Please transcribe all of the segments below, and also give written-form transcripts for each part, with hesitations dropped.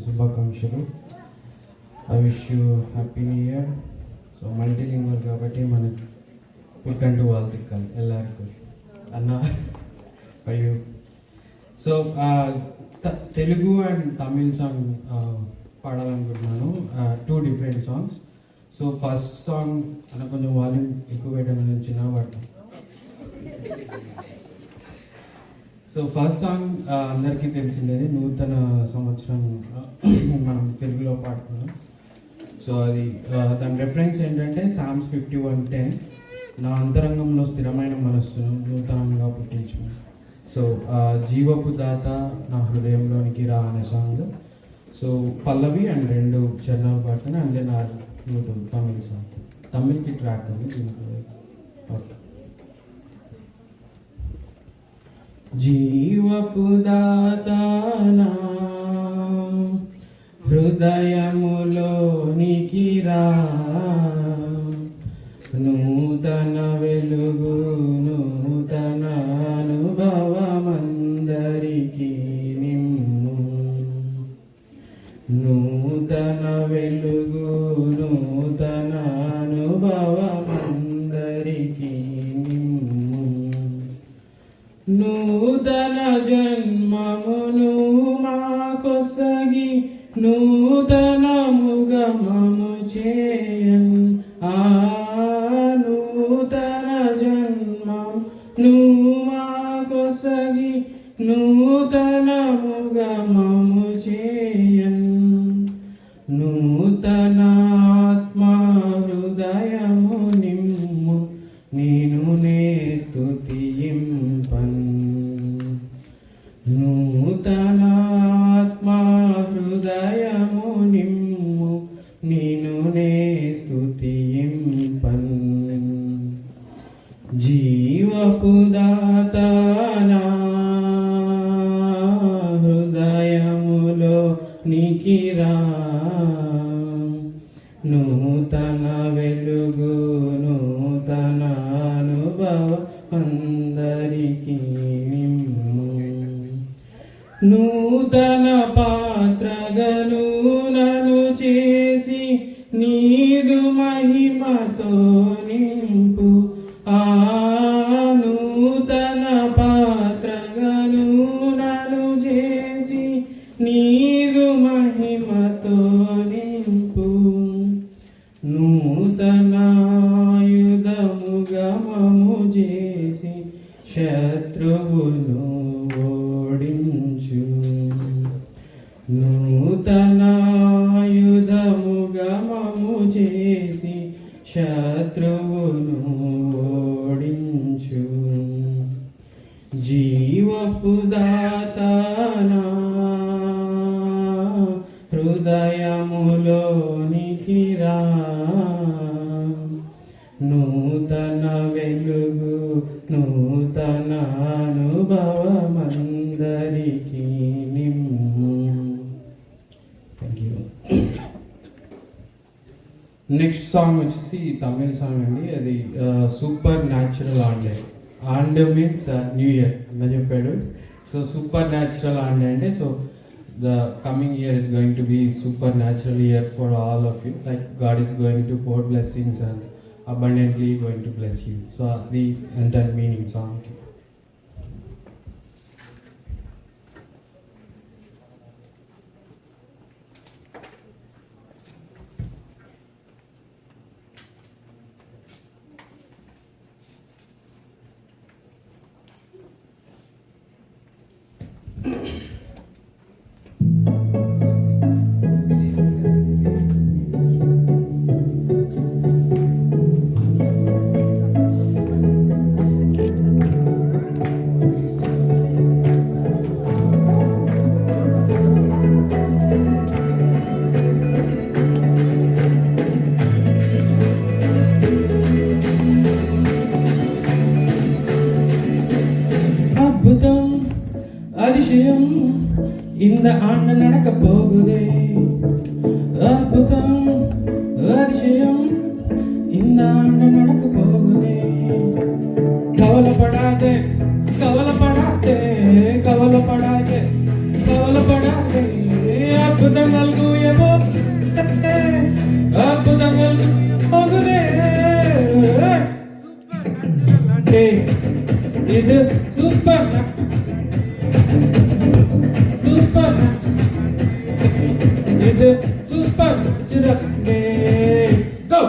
శుభాకాంక్షలు. I wish you happy new year. So multilingual కాబట్టి మనకి పుట్టంటూ వాళ్ళు తిక్కాలి ఎల్లరికూ అన్న అయ్యో. So Telugu and Tamil song పాడాలనుకుంటున్నాను, 2 different songs. So first song అన్న కొంచెం వాల్యూమ్ ఎక్కువ పెట్టమని చిన్న పడతాం. సో ఫస్ట్ సాంగ్ అందరికీ తెలిసిందేది, నూతన సంవత్సరం మనం తెలుగులో పాడుతున్నాం. సో అది దాని రెఫరెన్స్ ఏంటంటే Psalms 51:10, నా అంతరంగంలో స్థిరమైన మనస్సును నూతనంగా పుట్టించు. సో జీవపు దాత నా హృదయంలోనికి రా అనే సాంగ్. సో పల్లవి అండ్ 2 చరణాలు పాడుతాను, అండ్ దెన్ తమిళ్ సాంగ్, తమిళ్కి ట్రాక్ ఉంది దీంట్లో. ఓకే. జీవపు దాతానా హృదయములోనికి రా, నూతన వెలుగు నూతన అనుభవమందరికి నిమ్ము, నూతన వెలుగు నూతన అనుభవమందరికి నిమ్ము, నూతన జన్మమును మాకొసగి నూతనముగా మము చేయన్, ఆ నూతన జన్మము మాకొసగి నూతనముగా మము చేయన్, నూతన ఆత్మ హృదయము నిమ్ము, నేను నే స్తుతింపన్, నూతన ఆత్మ హృదయము నిమ్ము, నేను నే స్తుతింపన్, జీవపు దాతానా హృదయములో నికిరా, నూతన వెలుగు నూతన అనుభవం అందరికీ నిమ్ము, నూతన పాత్రగను నను చేసి నీదు మహిమతో నింపు, ఆ నూతన పాత్రగను నను చేసి నీదు మహిమతో నింపు, నూతన ఆయుధముగా మము చేసి శత్రువును ఓడించు, నూతన ఆయుధముగా మము చేసి శత్రువును ఓడించు, జీవపు దాతానా హృదయములోనికి రా, నూతన వెలుగు నూతన అనుభవమందరికి నిమ్ము. Thank you. నెక్స్ట్ సాంగ్ వచ్చేసి తమిళ్ సాంగ్ అండి, అది సూపర్ న్యాచురల్ ఆండే. ఆండే మీన్స్ న్యూ ఇయర్ అన్న చెప్పాడు. సో సూపర్ న్యాచురల్ ఆండే అంటే, so the coming year is going to be supernatural year for all of you, like God is going to pour blessings and abundantly going to bless you. So the entire meaning song. அற்புதம் அதிசயம் இந்த ஆண்டு நடக்க போகுதே, அற்புதம் அதிசயம் இந்த ஆண்டு நடக்க போகுதே, கவலைப்படாதே கவலைப்படாதே கவலைப்படாதே கவலைப்படாதே, அற்புதங்கள் கூயவோ அற்புதங்கள் போகுதே இது சூப்பர் சூப்பர் இது சூப்பர் சிறப்பே கோ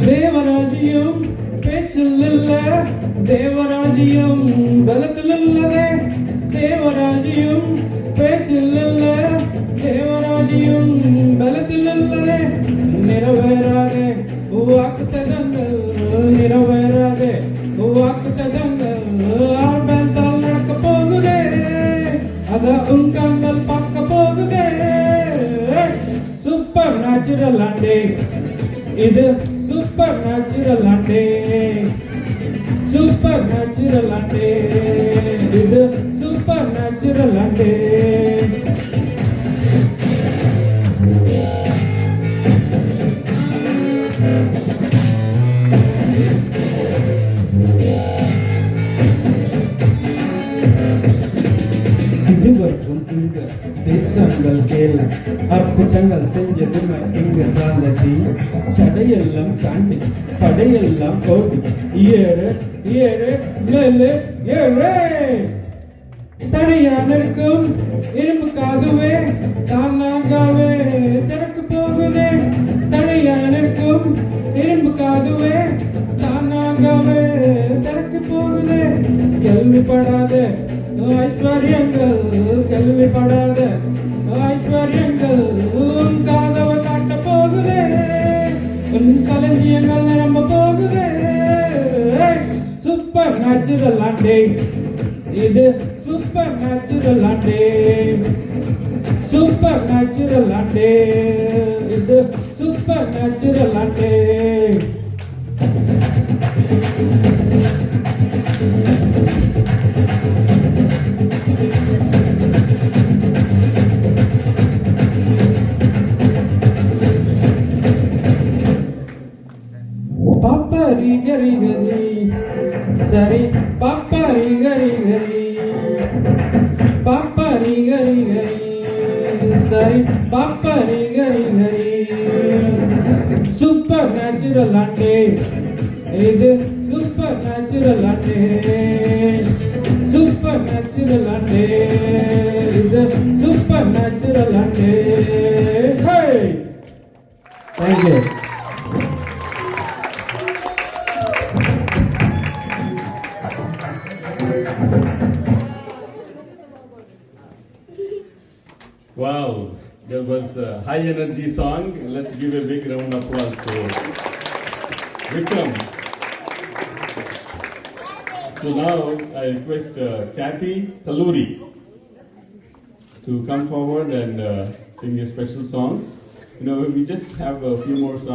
தேவராஜ்யம் பேச்சில் இல்ல தேவராஜ்யம் பலத்தில் இல்லவே தேவராஜ்யம் பேச்சில் இல்ல தேவராஜ்யம் பலத்தில் இல்லவே நிறைவேறாதே வாக்கு தடங்கள் நிறைவேறாதே வாக்கு தடங்கள் ஆழ்ந்தால் நடக்க போகுதே அத உன் கண்கள் பார்க்க போகுதே சூப்பர் நேச்சுரல் ஆண்டே இது சூப்பர் நேச்சுரல் ஆண்டே சூப்பர் நேச்சுரல் ஆண்டே இது சூப்பர் நேச்சுரல் ஆண்டே இதுவரைக்கும் இங்க தேசங்கள் கேள அற்புதங்கள் செஞ்சது இங்க சாந்ததி சடையெல்லாம் தாண்டி படையெல்லாம் போட்டி ஏறு ஏறு மேலே ஏழே தடையானிருக்கும் இரும்பு காதுவே தானாகவே திறக்கு போகுதே தடையானிருக்கும் இரும்பு காதுவே தானாகவே திறக்கு போகுதே கேள்விப்படாத ஐஸ்வர்யங்கள் கேள்விப்படாத ஐஸ்வர்யங்கள் உன் காதவ காட்ட போகுதே உன் கலஞ்சியங்கள் நிரம்ப போகுதே சூப்பர் நேச்சுரல் ஆண்டே இது சூப்பர் நேச்சுரல் ஆண்டே சூப்பர் நேச்சுரல் ஆண்டே இது சூப்பர் நேச்சுரல் ஆண்டே பாப்பரி கரி கரி சரி பாப்பரி கரி கரி பாப்பரி கரி கரி சரி பாப்பரி கரி கரி சூப்பர் நேச்சுரல் ஆண்டே இது சூப்பர் நேச்சுரல் ஆண்டே சூப்பர் நேச்சுரல் ஆண்டே இது சூப்பர் நேச்சுரல் ஆண்டே hey thank you Wow, that was a high energy song. Let's give a big round of applause to Vikram. So now I request Kathy Taluri to come forward and sing a special song. You know, we just have a few more songs.